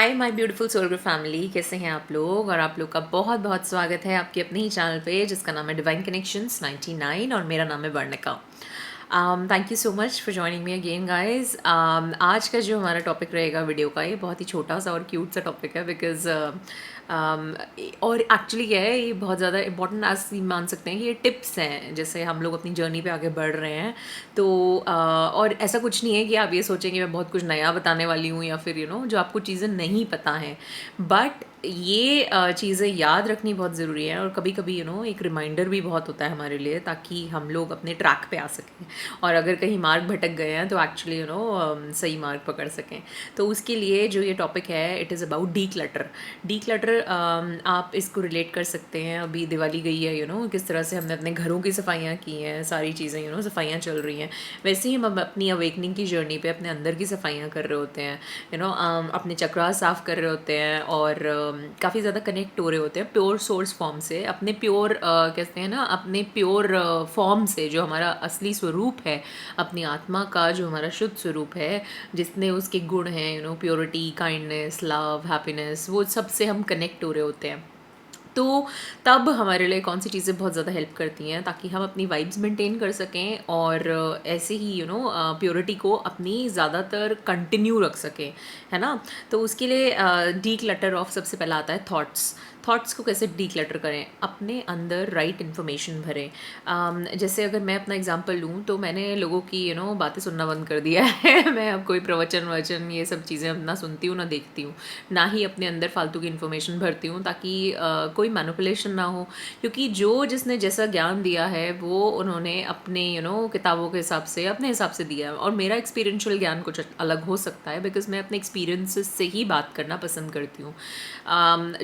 Hi my beautiful solar family, कैसे हैं आप लोग। और आप लोग का बहुत बहुत स्वागत है आपके अपने ही चैनल पे जिसका नाम है डिवाइन कनेक्शंस 99 और मेरा नाम है Varnika. Thank you so much for joining me again guys. आज का जो हमारा टॉपिक रहेगा वीडियो का, ये बहुत ही छोटा सा और क्यूट सा टॉपिक है बिकॉज और एक्चुअली क्या है, ये बहुत ज़्यादा इंपॉर्टेंट आज मान सकते हैं कि ये टिप्स हैं जैसे हम लोग अपनी जर्नी पे आगे बढ़ रहे हैं। तो और ऐसा कुछ नहीं है कि आप ये सोचें कि मैं बहुत कुछ नया बताने वाली हूँ या फिर जो आपको चीज़ें नहीं पता हैं, बट ये चीज़ें याद रखनी बहुत ज़रूरी है। और कभी कभी एक रिमाइंडर भी बहुत होता है हमारे लिए, ताकि हम लोग अपने ट्रैक पे आ सकें और अगर कहीं मार्ग भटक गए हैं तो एक्चुअली सही मार्ग पकड़ सकें। तो उसके लिए जो ये टॉपिक है, it is about D clutter. D clutter आप इसको रिलेट कर सकते हैं, अभी दिवाली गई है, किस तरह से हमने अपने घरों की सफाइयाँ की हैं, सारी चीज़ें सफाइयाँ चल रही हैं। वैसे ही हम अपनी अवेकनिंग की जर्नी पे अपने अंदर की सफाइयाँ कर रहे होते हैं, अपने चक्रा साफ़ कर रहे होते हैं और काफ़ी ज़्यादा कनेक्ट हो रहे होते हैं प्योर सोर्स फॉर्म से, अपने प्योर कहते हैं ना, अपने प्योर फॉर्म से, जो हमारा असली स्वरूप है, अपनी आत्मा का जो हमारा शुद्ध स्वरूप है, जिसने उसके गुण हैं, प्योरिटी, काइंडनेस, लव, हैप्पीनेस, वो सब से हम कनेक्ट हो रहे होते हैं। तो तब हमारे लिए कौन सी चीज़ें बहुत ज़्यादा हेल्प करती हैं, ताकि हम अपनी वाइब्स मेंटेन कर सकें और ऐसे ही प्योरिटी को अपनी ज़्यादातर कंटिन्यू रख सकें, है ना। तो उसके लिए डी क्लटर ऑफ सबसे पहला आता है थॉट्स को कैसे डी क्लटर करें, अपने अंदर राइट इन्फॉर्मेशन भरें। जैसे अगर मैं अपना एग्जांपल लूँ तो मैंने लोगों की बातें सुनना बंद कर दिया है मैं अब कोई प्रवचन वचन ये सब चीज़ें अब ना सुनती हूँ ना देखती हूँ, ना ही अपने अंदर फालतू की इन्फॉर्मेशन भरती हूँ, ताकि कोई मैनिपुलेशन ना हो। क्योंकि जिसने जैसा ज्ञान दिया है वो उन्होंने अपने किताबों के हिसाब से, अपने हिसाब से दिया है, और मेरा एक्सपीरियंशियल ज्ञान कुछ अलग हो सकता है, बिकॉज मैं अपने एक्सपीरियंसेस से ही बात करना पसंद करती हूँ।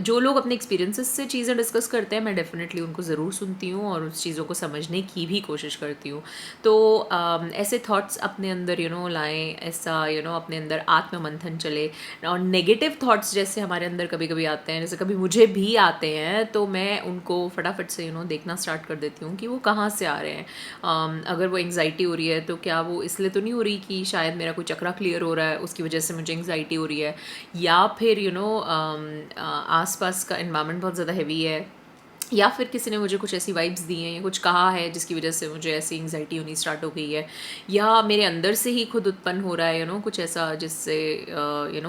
जो लोग अपने एक्सपीरियंसेस से चीज़ें डिस्कस करते हैं, मैं डेफिनेटली उनको ज़रूर सुनती हूँ और उस चीज़ों को समझने की भी कोशिश करती हूँ। तो ऐसे थॉट्स अपने अंदर लाएं, ऐसा अपने अंदर आत्ममंथन चले। और नेगेटिव थॉट्स जैसे हमारे अंदर कभी कभी आते हैं, जैसे कभी मुझे भी आते हैं, तो मैं उनको फटाफट से देखना स्टार्ट कर देती हूँ कि वो कहाँ से आ रहे हैं। अगर वो एंग्जाइटी हो रही है तो क्या वो इसलिए तो नहीं हो रही कि शायद मेरा कोई चक्रा क्लियर हो रहा है, उसकी वजह से मुझे एंग्जाइटी हो रही है, या फिर आसपास का एनवायरनमेंट बहुत ज़्यादा हैवी है, या फिर किसी ने मुझे कुछ ऐसी वाइब्स दी हैं या कुछ कहा है जिसकी वजह से मुझे ऐसी एंग्जाइटी होनी स्टार्ट हो गई है, या मेरे अंदर से ही खुद उत्पन्न हो रहा है कुछ ऐसा जिससे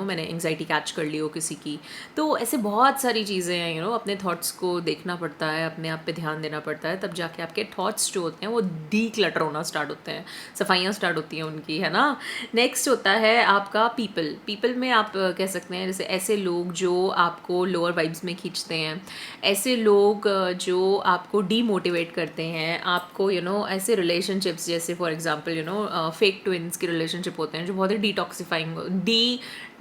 मैंने एंग्जाइटी कैच कर ली हो किसी की। तो ऐसे बहुत सारी चीज़ें हैं, अपने थॉट्स को देखना पड़ता है, अपने आप पे ध्यान देना पड़ता है, तब जाके आपके थॉट्स जो होते हैं वो डी क्लटर होना स्टार्ट होते हैं, सफाइयाँ स्टार्ट होती हैं उनकी, है ना। नेक्स्ट होता है आपका पीपल में आप कह सकते हैं जैसे ऐसे लोग जो आपको लोअर वाइब्स में खींचते हैं, ऐसे लोग जो आपको डीमोटिवेट करते हैं, आपको ऐसे रिलेशनशिप्स जैसे फॉर एग्जांपल फेक ट्विन्स के रिलेशनशिप होते हैं जो बहुत ही detoxifying,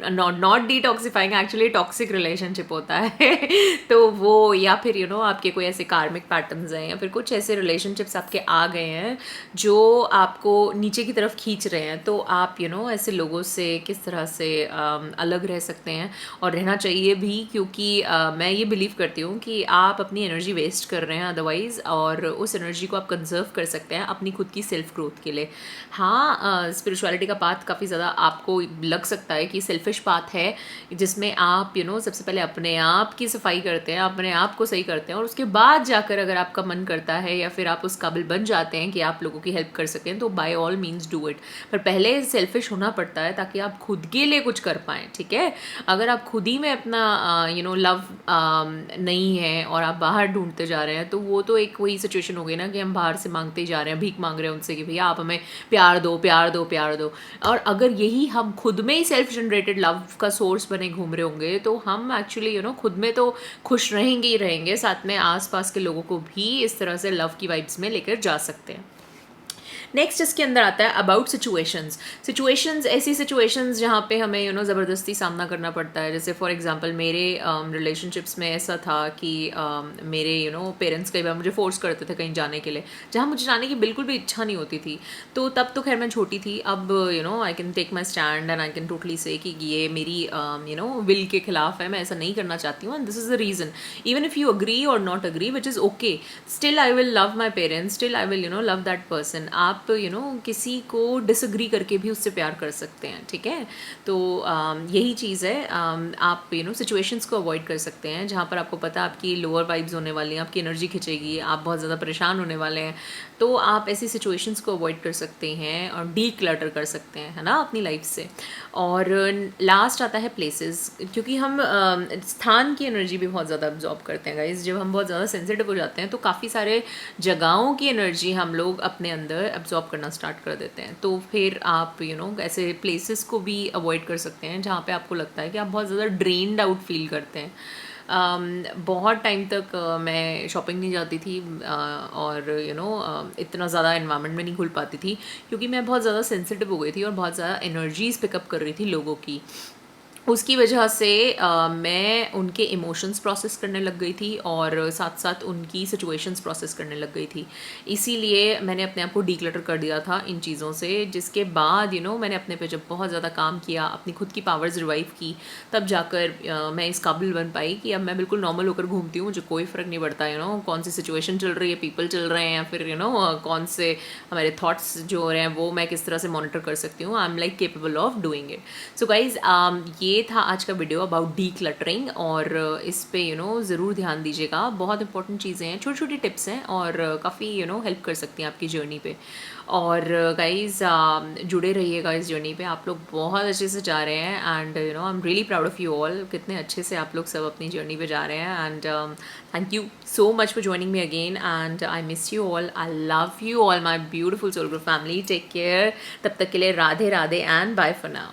not detoxifying, actually toxic relationship होता है तो वो, या फिर आपके कोई ऐसे कार्मिक पैटर्न्स हैं, या फिर कुछ ऐसे रिलेशनशिप्स आपके आ गए हैं जो आपको नीचे की तरफ खींच रहे हैं, तो आप ऐसे लोगों से किस तरह से अलग रह सकते हैं, और रहना चाहिए भी, क्योंकि मैं ये बिलीव करती हूँ कि आप अपनी एनर्जी वेस्ट कर रहे हैं अदरवाइज़, और उस एनर्जी को आप कंजर्व कर सकते हैं अपनी खुद की सेल्फ ग्रोथ के लिए। हाँ, स्पिरिचुअलिटी का पाथ काफ़ी ज़्यादा आपको लग सकता है कि सेल्फिश पाथ है, जिसमें आप सबसे पहले अपने आप की सफाई करते हैं, अपने आप को सही करते हैं, और उसके बाद जाकर अगर आपका मन करता है या फिर आप उस काबिल बन जाते हैं कि आप लोगों की हेल्प कर सकें, तो by all means do it. पर पहले सेल्फिश होना पड़ता है ताकि आप खुद के लिए कुछ कर पाएँ, ठीक है। अगर आप खुद ही में अपना लव नहीं है और आप बाहर ढूंढते जा रहे हैं, तो वो तो एक वही सिचुएशन हो गई ना कि हम बाहर से मांगते ही जा रहे हैं, भीख मांग रहे हैं उनसे कि भैया आप हमें प्यार दो, प्यार दो, प्यार दो। और अगर यही हम खुद में ही सेल्फ जनरेटेड लव का सोर्स बने घूम रहे होंगे, तो हम एक्चुअली खुद में तो खुश रहेंगे ही रहेंगे, साथ में आसपास के लोगों को भी इस तरह से लव की वाइब्स में लेकर जा सकते हैं। नेक्स्ट इसके अंदर आता है अबाउट सिचुएशंस, ऐसी सिचुएशंस जहाँ पे हमें ज़बरदस्ती सामना करना पड़ता है। जैसे फॉर एग्जांपल मेरे रिलेशनशिप्स में ऐसा था कि मेरे पेरेंट्स कई बार मुझे फोर्स करते थे कहीं जाने के लिए, जहाँ मुझे जाने की बिल्कुल भी इच्छा नहीं होती थी। तो तब तो खैर मैं छोटी थी, अब I can take my stand and I can totally say कि ये मेरी विल के खिलाफ है, मैं ऐसा नहीं करना चाहती हूँ, and this is the reason. Even if you agree or not agree, which is okay, still I will love my parents, still I will love that person. आप आप किसी को डिसएग्री करके भी उससे प्यार कर सकते हैं, ठीक है। तो यही चीज़ है, आप सिचुएशंस को अवॉइड कर सकते हैं जहाँ पर आपको पता है आपकी लोअर वाइब्स होने वाली हैं, आपकी एनर्जी खिंचेगी, आप बहुत ज़्यादा परेशान होने वाले हैं, तो आप ऐसी सिचुएशंस को अवॉइड कर सकते हैं और डी क्लटर कर सकते हैं, है ना, अपनी लाइफ से। और लास्ट आता है प्लेसेस, क्योंकि हम स्थान की एनर्जी भी बहुत ज़्यादा अब्जॉर्ब करते हैं गाइज। जब हम बहुत ज़्यादा सेंसिटिव हो जाते हैं तो काफ़ी सारे जगहों की एनर्जी हम लोग अपने अंदर अब्जॉर्ब करना स्टार्ट कर देते हैं। तो फिर आप ऐसे प्लेसेस को भी अवॉइड कर सकते हैं जहाँ पे आपको लगता है कि आप बहुत ज़्यादा ड्रेन्ड आउट फील करते हैं। बहुत टाइम तक मैं शॉपिंग नहीं जाती थी, और इतना ज़्यादा एनवायरनमेंट में नहीं घुल पाती थी, क्योंकि मैं बहुत ज़्यादा सेंसिटिव हो गई थी और बहुत ज़्यादा एनर्जीज़ पिकअप कर रही थी लोगों की। उसकी वजह से मैं उनके इमोशंस प्रोसेस करने लग गई थी और साथ साथ उनकी सिचुएशंस प्रोसेस करने लग गई थी। इसीलिए मैंने अपने आप को डीक्लटर कर दिया था इन चीज़ों से, जिसके बाद मैंने अपने पे जब बहुत ज़्यादा काम किया, अपनी खुद की पावर्स रिवाइव की, तब जाकर मैं इस काबिल बन पाई कि अब मैं बिल्कुल नॉर्मल होकर घूमती हूँ। मुझे कोई फ़र्क नहीं पड़ता कौन सी सिचुएशन चल रही है, पीपल चल रहे हैं, या फिर कौन से हमारे थॉट्स जो हो रहे हैं वो मैं किस तरह से मॉनिटर कर सकती हूँ। I am like capable of doing it. So guys, ये था आज का वीडियो अबाउट डी क्लटरिंग, और इस पे ज़रूर ध्यान दीजिएगा। बहुत इंपॉर्टेंट चीज़ें हैं, छोटी छोटी टिप्स हैं और काफ़ी हेल्प कर सकती हैं आपकी जर्नी पे। और गाइज, जुड़े रहिएगा इस जर्नी पे, आप लोग बहुत अच्छे से जा रहे हैं and I am really proud of you all, कितने अच्छे से आप लोग सब अपनी जर्नी पे जा रहे हैं। And thank you so much for joining me again, and I miss you all, I love you all my beautiful soul group family. Take care, तब तक के लिए Radhe Radhe and bye for now.